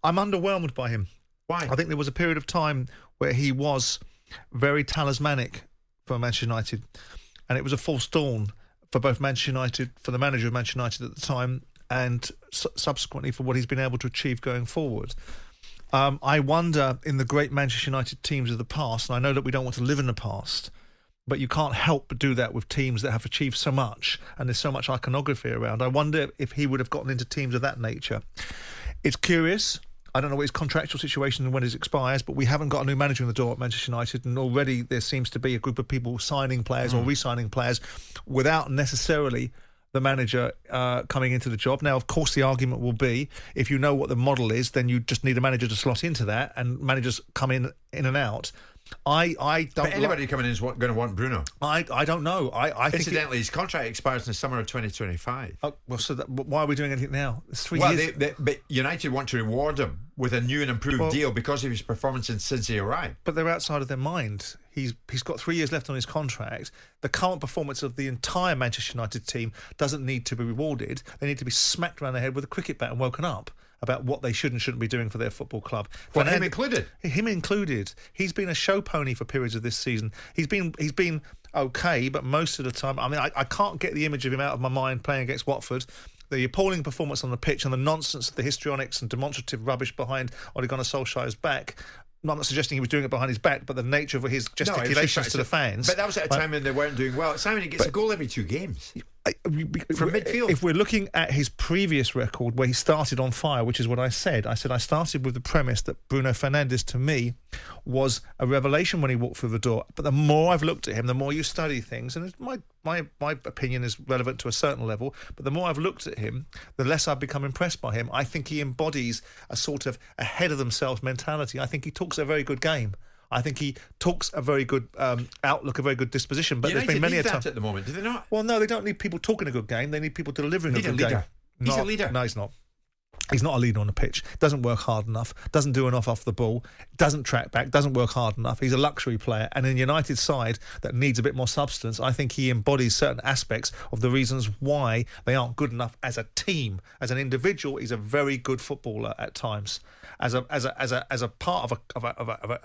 I'm underwhelmed by him. Why? I think there was a period of time where he was very talismanic for Manchester United, and it was a false dawn for both Manchester United, for the manager of Manchester United at the time, and subsequently for what he's been able to achieve going forward. I wonder, in the great Manchester United teams of the past, and I know that we don't want to live in the past, but you can't help but do that with teams that have achieved so much, and there's so much iconography around. I wonder if he would have gotten into teams of that nature. It's curious. I don't know what his contractual situation and when it expires, but we haven't got a new manager in the door at Manchester United, and already there seems to be a group of people signing players or re-signing players without necessarily the manager coming into the job. Now, of course, the argument will be, if you know what the model is, then you just need a manager to slot into that, and managers come in and out. I don't. But anybody coming in is going to want Bruno. I don't know. I think incidentally, his contract expires in the summer of 2025. Well, so why are we doing anything now? It's 3 years. But United want to reward him with a new and improved deal because of his performance since he arrived. But they're outside of their mind. He's got 3 years left on his contract. The current performance of the entire Manchester United team doesn't need to be rewarded. They need to be smacked around the head with a cricket bat and woken up about what they should and shouldn't be doing for their football club. Well, him included. Him included. He's been a show pony for periods of this season. He's been okay, but most of the time, I mean, I can't get the image of him out of my mind playing against Watford. The appalling performance on the pitch and the nonsense of the histrionics and demonstrative rubbish behind Ole Gunnar Solskjaer's back. I'm not suggesting he was doing it behind his back, but the nature of his gesticulations to the fans. But that was at a time when they weren't doing well. Simon, he gets a goal every 2 games. From midfield. If we're looking at his previous record where he started on fire, which is what I said I started with the premise that Bruno Fernandes, to me, was a revelation when he walked through the door. But the more I've looked at him, the more you study things, and my opinion is relevant to a certain level, but the more I've looked at him, the less I've become impressed by him. I think he embodies a sort of ahead of themselves mentality. I think he talks a very good game. I think he talks a very good outlook, a very good disposition. But United there's been many need a time that at the moment, do they not? Well, no, they don't need people talking a good game. They need people delivering a good leader. game. He's a leader. No, he's not. He's not a leader on the pitch. Doesn't work hard enough. Doesn't do enough off the ball. Doesn't track back. Doesn't work hard enough. He's a luxury player. And in a United side that needs a bit more substance, I think he embodies certain aspects of the reasons why they aren't good enough as a team. As an individual, he's a very good footballer at times. As a part of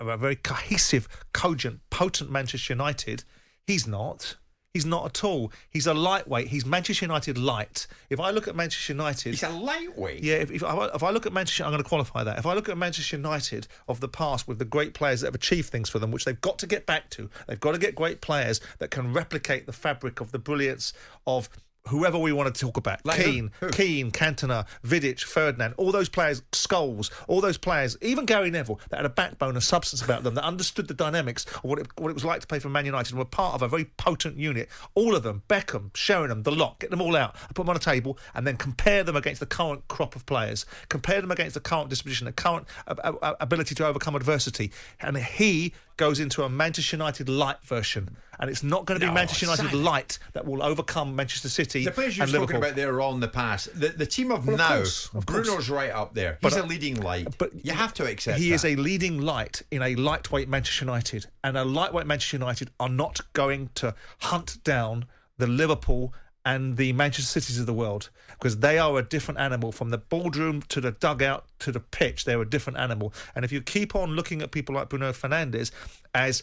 a very cohesive, cogent, potent Manchester United, he's not. He's not at all. He's a lightweight. He's Manchester United light. If I look at Manchester United... He's a lightweight? Yeah, if I look at Manchester... I'm going to qualify that. If I look at Manchester United of the past with the great players that have achieved things for them, which they've got to get back to, they've got to get great players that can replicate the fabric of the brilliance of... whoever we want to talk about, like Keane, Cantona, Vidic, Ferdinand, all those players, Scholes, all those players, even Gary Neville, that had a backbone and substance about them, that understood the dynamics of what it was like to play for Man United and were part of a very potent unit. All of them, Beckham, Sheringham, the lot, get them all out, put them on a table, and then compare them against the current crop of players, compare them against the current disposition, the current ability to overcome adversity. And he goes into a Manchester United light version, and it's not going to be Manchester United light that will overcome Manchester City. The players you're talking about there are all in the past. The team of now, Bruno's right up there. He's a leading light. But you have to accept he is a leading light in a lightweight Manchester United, and a lightweight Manchester United are not going to hunt down the Liverpool and the Manchester Cities of the world, because they are a different animal. From the boardroom to the dugout to the pitch, they're a different animal. And if you keep on looking at people like Bruno Fernandes as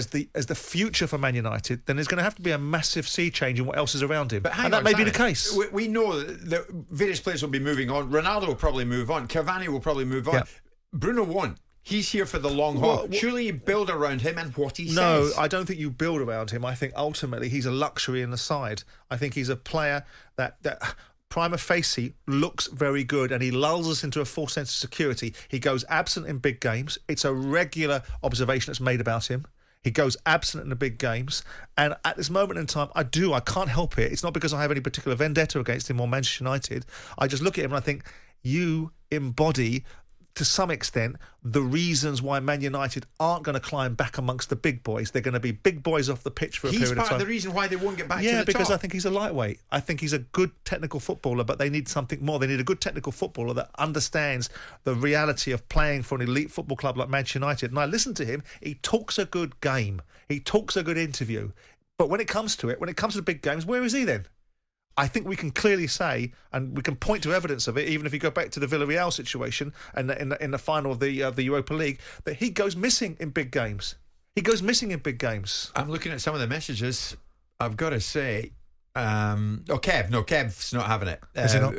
the future for Man United, then there's going to have to be a massive sea change in what else is around him. And that may be the case. We know that various players will be moving on. Ronaldo will probably move on. Cavani will probably move on. Yeah. Bruno won't. He's here for the long haul. Surely you build around him and what he says. No, I don't think you build around him. I think ultimately he's a luxury in the side. I think he's a player that prima facie looks very good, and he lulls us into a false sense of security. He goes absent in big games. It's a regular observation that's made about him. He goes absent in the big games. And at this moment in time, I can't help it. It's not because I have any particular vendetta against him or Manchester United. I just look at him and I think, you embody, to some extent, the reasons why Man United aren't going to climb back amongst the big boys. They're going to be big boys off the pitch for a period of time. He's part of the reason why they won't get back to the top. Yeah, because I think he's a lightweight. I think he's a good technical footballer, but they need something more. They need a good technical footballer that understands the reality of playing for an elite football club like Manchester United. And I listen to him. He talks a good game. He talks a good interview. But when it comes to the big games, where is he then? I think we can clearly say, and we can point to evidence of it, even if you go back to the Villarreal situation and in the final of the Europa League, that he goes missing in big games. He goes missing in big games. I'm looking at some of the messages. I've got to say, Kev's not having it. Is he not?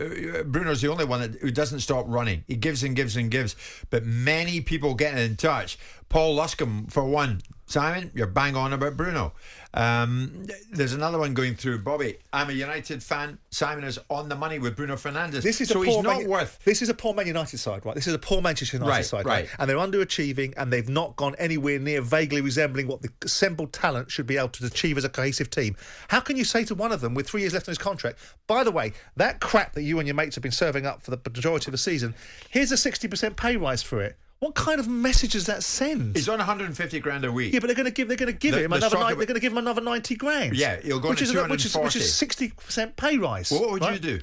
Bruno's the only one who doesn't stop running. He gives and gives and gives. But many people getting in touch. Paul Luscombe, for one. Simon, you're bang on about Bruno. There's another one going through. Bobby, I'm a United fan. Simon is on the money with Bruno Fernandes. This is a poor Man United side, right? This is a poor Manchester United side, right? And they're underachieving, and they've not gone anywhere near vaguely resembling what the assembled talent should be able to achieve as a cohesive team. How can you say to one of them with 3 years left on his contract, by the way, that crap that you and your mates have been serving up for the majority of the season, here's a 60% pay rise for it? What kind of message does that send? He's on 150 grand a week. Yeah, but they're going to give him another 90 grand. Yeah, he'll go on to 240. Which is 60% pay rise. Well, what would you do?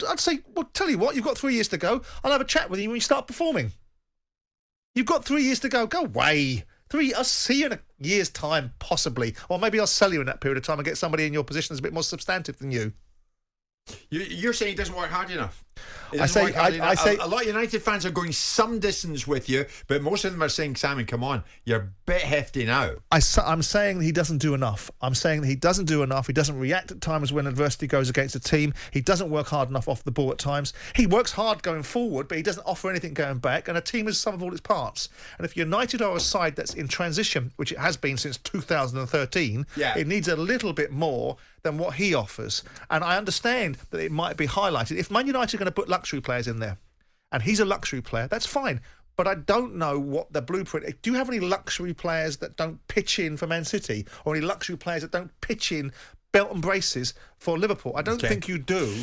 I'd say, well, tell you what, you've got 3 years to go. I'll have a chat with you when you start performing. You've got 3 years to go. Go away. I'll see you in a year's time, possibly, or maybe I'll sell you in that period of time and get somebody in your position that's a bit more substantive than you. You're saying he doesn't work hard enough. I say a lot of United fans are going some distance with you, but most of them are saying, Simon, come on, you're a bit hefty now. I'm saying he doesn't do enough. I'm saying that he doesn't do enough. He doesn't react at times when adversity goes against a team. He doesn't work hard enough off the ball at times. He works hard going forward, but he doesn't offer anything going back. And a team is the sum of all its parts. And if United are a side that's in transition, which it has been since 2013, it needs a little bit more than what he offers. And I understand that it might be highlighted. If Man United are going to put luxury players in there, and he's a luxury player, that's fine. But I don't know what the blueprint... Do you have any luxury players that don't pitch in for Man City? Or any luxury players that don't pitch in belt and braces for Liverpool? I don't think you do.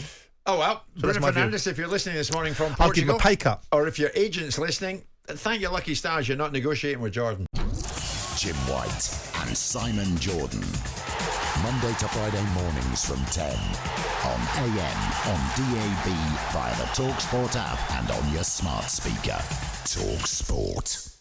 Oh, well, So Bruno Fernandes, if you're listening this morning from Portugal... I'll give him a pay cut. Or if your agent's listening, thank your lucky stars you're not negotiating with Jordan. Jim White and Simon Jordan. Monday to Friday mornings from 10 on AM, on DAB, via the talkSPORT app and on your smart speaker. talkSPORT.